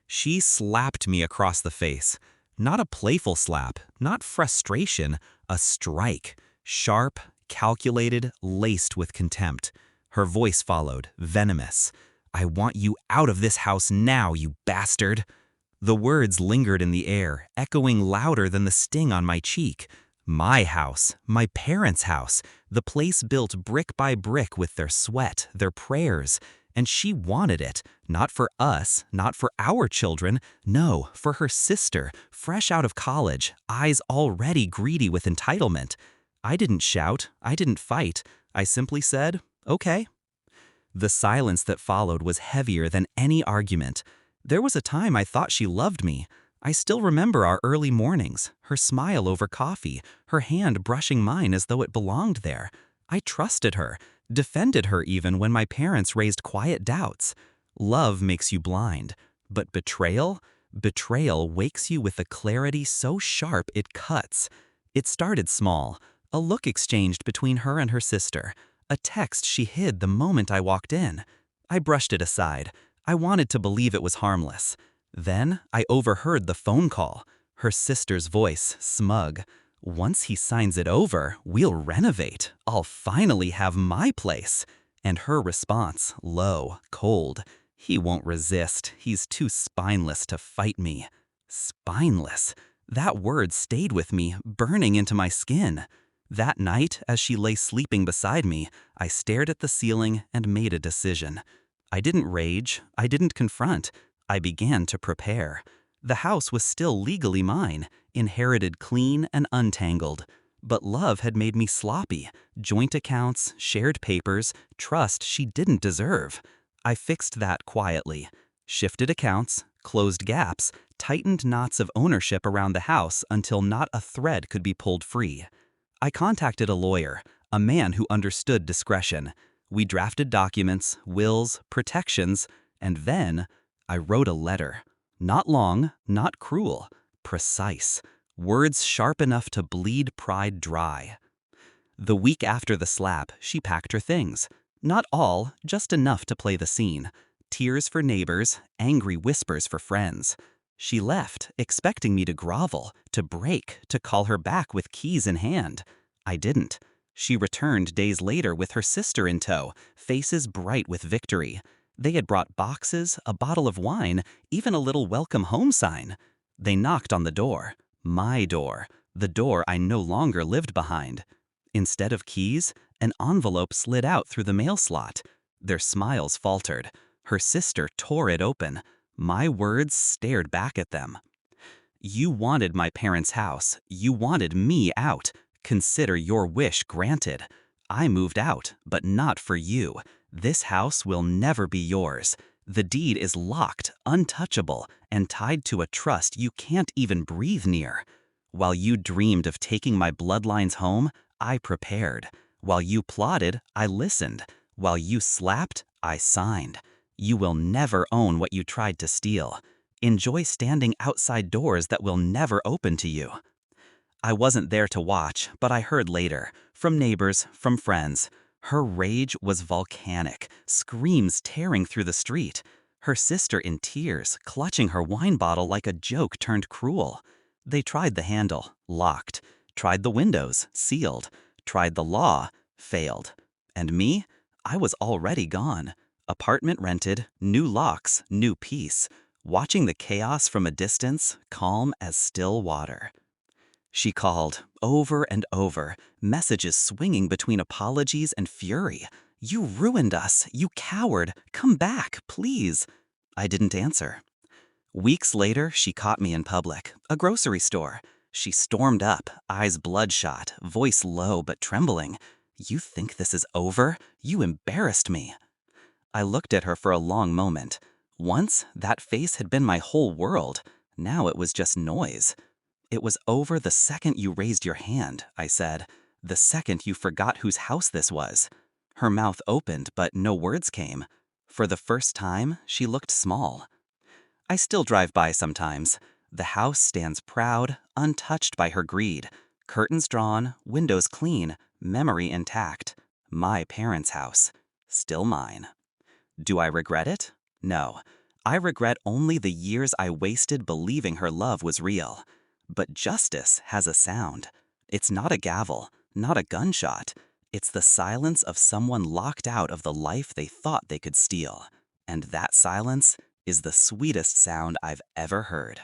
She slapped me across the face. Not a playful slap, not frustration, a strike. Sharp, calculated, laced with contempt. Her voice followed, venomous. "I want you out of this house now, you bastard!" The words lingered in the air, echoing louder than the sting on my cheek. My house, my parents' house, the place built brick by brick with their sweat, their prayers. And she wanted it, not for us, not for our children, no, for her sister, fresh out of college, eyes already greedy with entitlement. I didn't shout, I didn't fight, I simply said, "Okay." The silence that followed was heavier than any argument. There was a time I thought she loved me. I still remember our early mornings, her smile over coffee, her hand brushing mine as though it belonged there. I trusted her, defended her even when my parents raised quiet doubts. Love makes you blind, but betrayal? Betrayal wakes you with a clarity so sharp it cuts. It started small, a look exchanged between her and her sister, a text she hid the moment I walked in. I brushed it aside. I wanted to believe it was harmless. Then I overheard the phone call, her sister's voice, smug. "Once he signs it over, we'll renovate. I'll finally have my place." And her response, low, cold. "He won't resist. He's too spineless to fight me." Spineless. That word stayed with me, burning into my skin. That night, as she lay sleeping beside me, I stared at the ceiling and made a decision. I didn't rage, I didn't confront, I began to prepare. The house was still legally mine, inherited clean and untangled. But love had made me sloppy, joint accounts, shared papers, trust she didn't deserve. I fixed that quietly, shifted accounts, closed gaps, tightened knots of ownership around the house until not a thread could be pulled free. I contacted a lawyer, a man who understood discretion. We drafted documents, wills, protections, and then I wrote a letter. Not long, not cruel, precise. Words sharp enough to bleed pride dry. The week after the slap, she packed her things. Not all, just enough to play the scene. Tears for neighbors, angry whispers for friends. She left, expecting me to grovel, to break, to call her back with keys in hand. I didn't. She returned days later with her sister in tow, faces bright with victory. They had brought boxes, a bottle of wine, even a little welcome home sign. They knocked on the door. My door. The door I no longer lived behind. Instead of keys, an envelope slid out through the mail slot. Their smiles faltered. Her sister tore it open. My words stared back at them. "You wanted my parents' house. You wanted me out. Consider your wish granted. I moved out, but not for you. This house will never be yours. The deed is locked, untouchable, and tied to a trust you can't even breathe near. While you dreamed of taking my bloodlines home, I prepared. While you plotted, I listened. While you slapped, I signed. You will never own what you tried to steal. Enjoy standing outside doors that will never open to you." I wasn't there to watch, but I heard later, from neighbors, from friends. Her rage was volcanic, screams tearing through the street. Her sister in tears, clutching her wine bottle like a joke turned cruel. They tried the handle, locked. Tried the windows, sealed. Tried the law, failed. And me? I was already gone. Apartment rented, new locks, new peace. Watching the chaos from a distance, calm as still water. She called, over and over, messages swinging between apologies and fury. "You ruined us, you coward, come back, please." I didn't answer. Weeks later, she caught me in public, a grocery store. She stormed up, eyes bloodshot, voice low but trembling. "You think this is over? You embarrassed me." I looked at her for a long moment. Once, that face had been my whole world. Now it was just noise. "It was over the second you raised your hand," I said. "The second you forgot whose house this was." Her mouth opened, but no words came. For the first time, she looked small. I still drive by sometimes. The house stands proud, untouched by her greed. Curtains drawn, windows clean, memory intact. My parents' house. Still mine. Do I regret it? No. I regret only the years I wasted believing her love was real. But justice has a sound. It's not a gavel, not a gunshot. It's the silence of someone locked out of the life they thought they could steal. And that silence is the sweetest sound I've ever heard.